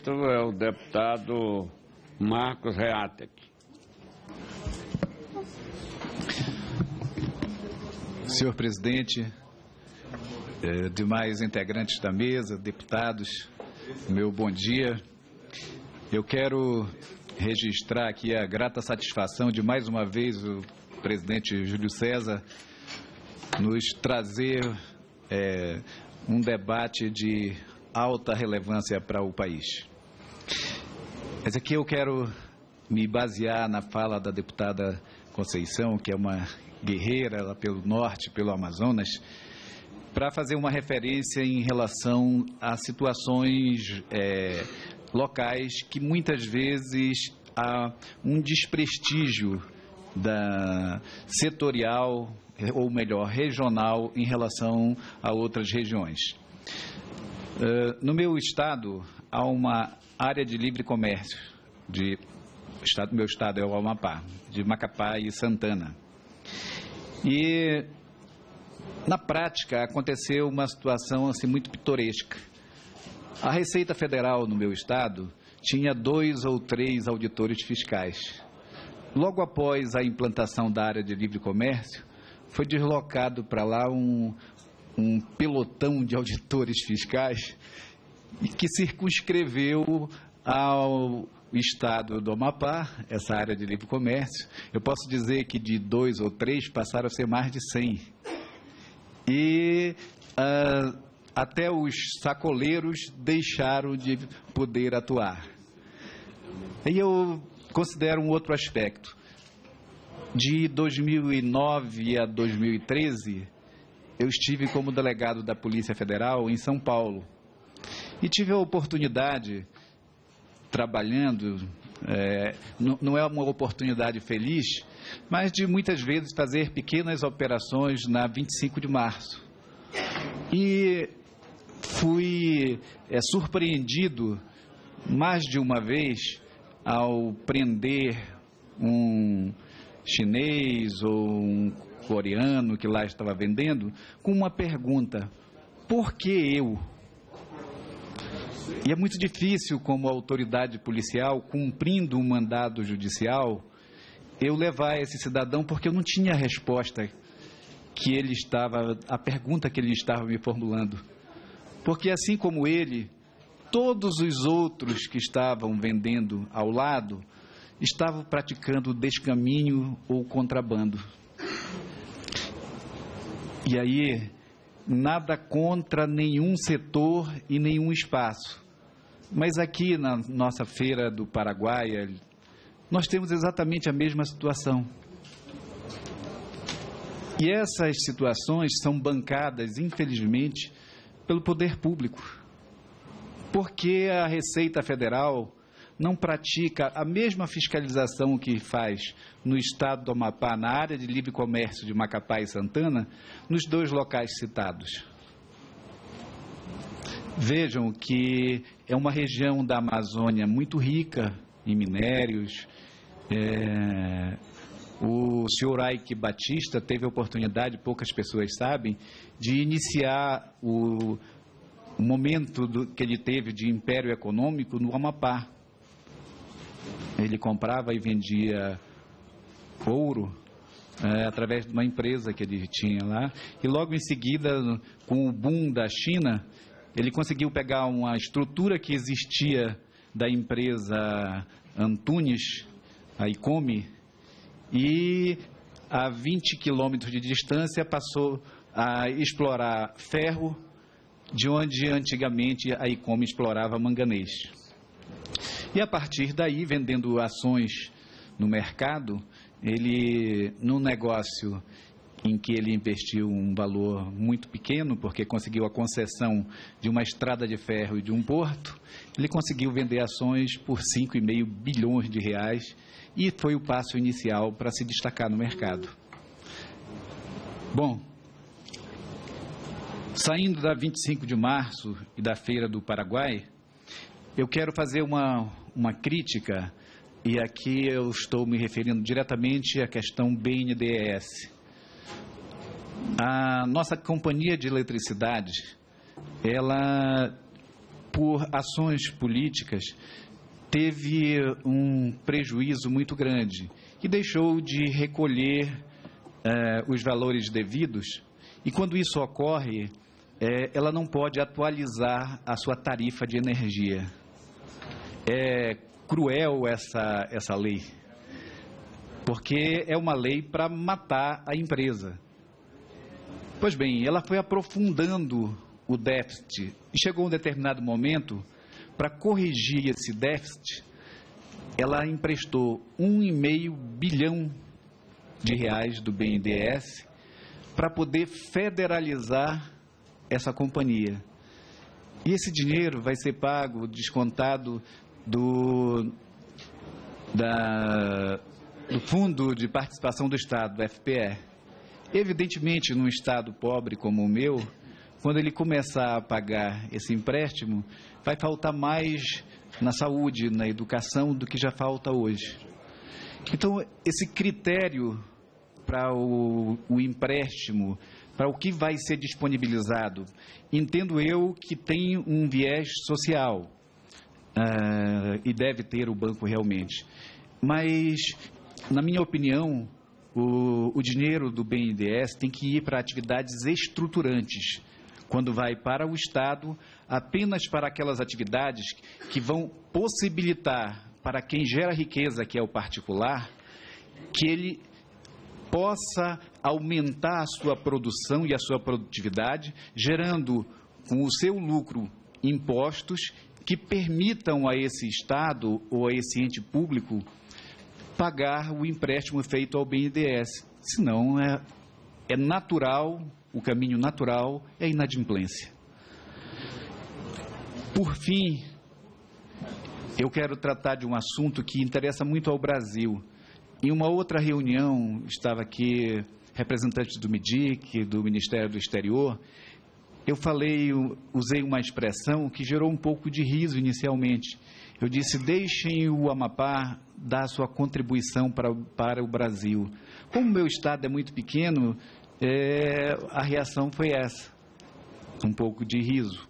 É o deputado Marcos Reatec. Senhor presidente, demais integrantes da mesa, deputados, meu bom dia. Eu quero registrar aqui a grata satisfação de mais uma vez o presidente Júlio César nos trazer um debate de alta relevância para o país. Mas aqui eu quero me basear na fala da deputada Conceição, que é uma guerreira lá pelo norte, pelo Amazonas, para fazer uma referência em relação a situações locais que muitas vezes há um desprestígio da setorial, ou melhor, regional, em relação a outras regiões. No meu estado, há uma área de livre comércio, meu estado é o Amapá, de Macapá e Santana. E, na prática, aconteceu uma situação assim, muito pitoresca. A Receita Federal no meu estado tinha 2 ou 3 auditores fiscais. Logo após a implantação da área de livre comércio, foi deslocado para lá um pelotão de auditores fiscais que circunscreveu ao estado do Amapá, essa área de livre comércio. Eu posso dizer que de 2 ou 3 passaram a ser mais de 100. E até os sacoleiros deixaram de poder atuar. E eu considero um outro aspecto. De 2009 a 2013, eu estive como delegado da Polícia Federal em São Paulo. E tive a oportunidade, trabalhando, não é uma oportunidade feliz, mas de muitas vezes fazer pequenas operações na 25 de março. E fui surpreendido mais de uma vez ao prender um chinês ou um coreano que lá estava vendendo, com uma pergunta: por que eu? E é muito difícil, como autoridade policial, cumprindo um mandado judicial, eu levar esse cidadão, porque eu não tinha a resposta a pergunta que ele estava me formulando. Porque assim como ele, todos os outros que estavam vendendo ao lado estavam praticando descaminho ou contrabando. E aí, nada contra nenhum setor e nenhum espaço. Mas aqui na nossa feira do Paraguai, nós temos exatamente a mesma situação. E essas situações são bancadas, infelizmente, pelo poder público. Porque a Receita Federal não pratica a mesma fiscalização que faz no estado do Amapá, na área de livre comércio de Macapá e Santana, nos 2 locais citados. Vejam que é uma região da Amazônia muito rica em minérios. O senhor Ike Batista teve a oportunidade, poucas pessoas sabem, de iniciar o momento que ele teve de império econômico no Amapá. Ele comprava e vendia ouro através de uma empresa que ele tinha lá. E logo em seguida, com o boom da China, ele conseguiu pegar uma estrutura que existia da empresa Antunes, a Icome, e a 20 quilômetros de distância passou a explorar ferro, de onde antigamente a Icome explorava manganês. E a partir daí, vendendo ações no mercado, num negócio em que ele investiu um valor muito pequeno, porque conseguiu a concessão de uma estrada de ferro e de um porto, ele conseguiu vender ações por 5,5 bilhões de reais e foi o passo inicial para se destacar no mercado. Bom, saindo da 25 de março e da Feira do Paraguai, eu quero fazer uma crítica, e aqui eu estou me referindo diretamente à questão BNDES. A nossa companhia de eletricidade, ela por ações políticas, teve um prejuízo muito grande e deixou de recolher os valores devidos. E quando isso ocorre, ela não pode atualizar a sua tarifa de energia. É cruel essa lei, porque é uma lei para matar a empresa. Pois bem, ela foi aprofundando o déficit e chegou um determinado momento, para corrigir esse déficit, ela emprestou 1,5 bilhão de reais do BNDES para poder federalizar essa companhia. E esse dinheiro vai ser pago, descontado do Fundo de Participação do Estado, do FPE. Evidentemente, num estado pobre como o meu, quando ele começar a pagar esse empréstimo, vai faltar mais na saúde, na educação, do que já falta hoje. Então, esse critério para o empréstimo, para o que vai ser disponibilizado, entendo eu que tem um viés social, e deve ter o banco realmente. Mas, na minha opinião, o dinheiro do BNDES tem que ir para atividades estruturantes. Quando vai para o Estado, apenas para aquelas atividades que vão possibilitar para quem gera riqueza, que é o particular, que ele possa aumentar a sua produção e a sua produtividade, gerando com o seu lucro impostos que permitam a esse Estado ou a esse ente público pagar o empréstimo feito ao BNDES. Senão, é natural, o caminho natural é a inadimplência. Por fim, eu quero tratar de um assunto que interessa muito ao Brasil. Em uma outra reunião, estava aqui representantes do MIDIC, do Ministério do Exterior, eu usei uma expressão que gerou um pouco de riso inicialmente. Eu disse, deixem o Amapá dar a sua contribuição para o Brasil. Como o meu estado é muito pequeno, a reação foi essa, um pouco de riso.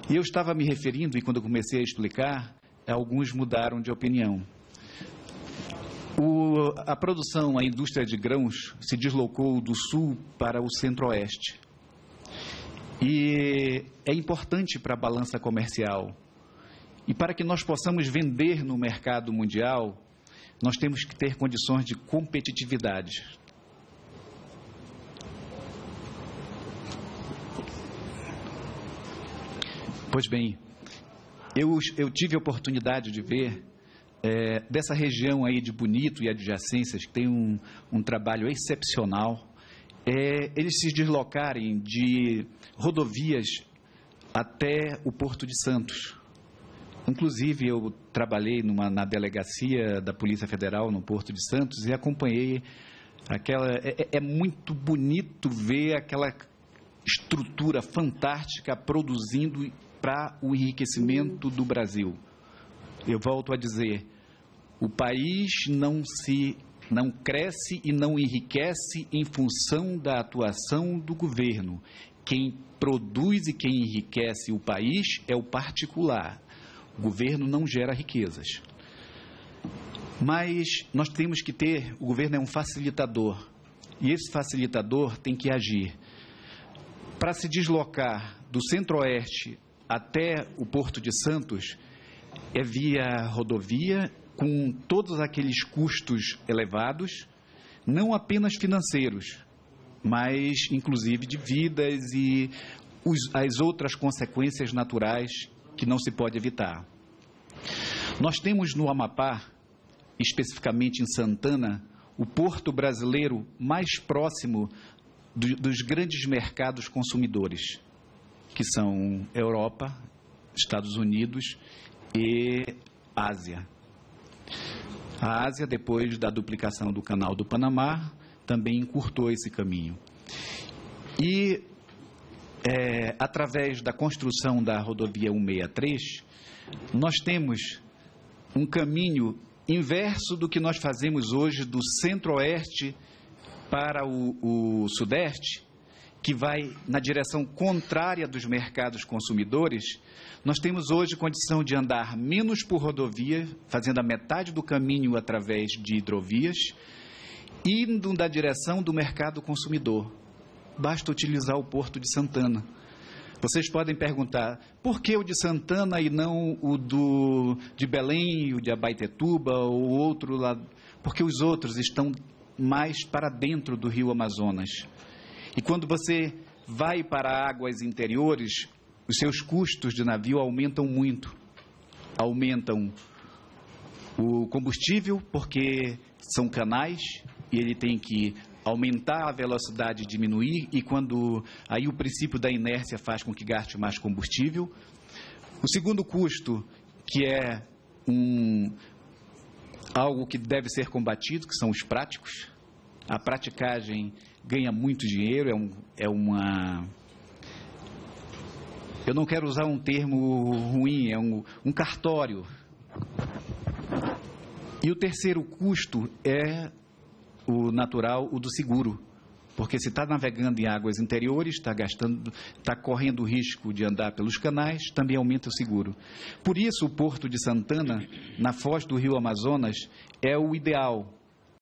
E eu estava me referindo, e quando eu comecei a explicar, alguns mudaram de opinião. A produção, a indústria de grãos se deslocou do sul para o centro-oeste. E é importante para a balança comercial. E para que nós possamos vender no mercado mundial, nós temos que ter condições de competitividade. Pois bem, eu tive a oportunidade de ver dessa região aí de Bonito e adjacências, que tem um trabalho excepcional, eles se deslocarem de rodovias até o Porto de Santos. Inclusive, eu trabalhei na delegacia da Polícia Federal no Porto de Santos e acompanhei aquela... É muito bonito ver aquela estrutura fantástica produzindo para o enriquecimento do Brasil. Eu volto a dizer, o país não cresce e não enriquece em função da atuação do governo. Quem produz e quem enriquece o país é o particular. O governo não gera riquezas. Mas nós temos que o governo é um facilitador, e esse facilitador tem que agir. Para se deslocar do centro-oeste até o Porto de Santos, é via rodovia, com todos aqueles custos elevados, não apenas financeiros, mas inclusive de vidas e as outras consequências naturais que não se pode evitar. Nós temos no Amapá, especificamente em Santana, o porto brasileiro mais próximo dos grandes mercados consumidores, que são Europa, Estados Unidos e Ásia. A Ásia, depois da duplicação do Canal do Panamá, também encurtou esse caminho. E, através da construção da rodovia 163, nós temos um caminho inverso do que nós fazemos hoje do centro-oeste para o sudeste, que vai na direção contrária dos mercados consumidores, nós temos hoje condição de andar menos por rodovia, fazendo a metade do caminho através de hidrovias, indo na direção do mercado consumidor. Basta utilizar o Porto de Santana. Vocês podem perguntar, por que o de Santana e não o de Belém, o de Abaetetuba, ou outro lá? Porque os outros estão mais para dentro do rio Amazonas. E quando você vai para águas interiores, os seus custos de navio aumentam muito. Aumentam o combustível, porque são canais, e ele tem que aumentar a velocidade e diminuir, e aí o princípio da inércia faz com que gaste mais combustível. O segundo custo, que é algo que deve ser combatido, que são os práticos. A praticagem ganha muito dinheiro, eu não quero usar um termo ruim, é um cartório. E o terceiro custo é o natural, o do seguro. Porque se está navegando em águas interiores, está correndo o risco de andar pelos canais, também aumenta o seguro. Por isso, o Porto de Santana, na foz do rio Amazonas, é o ideal.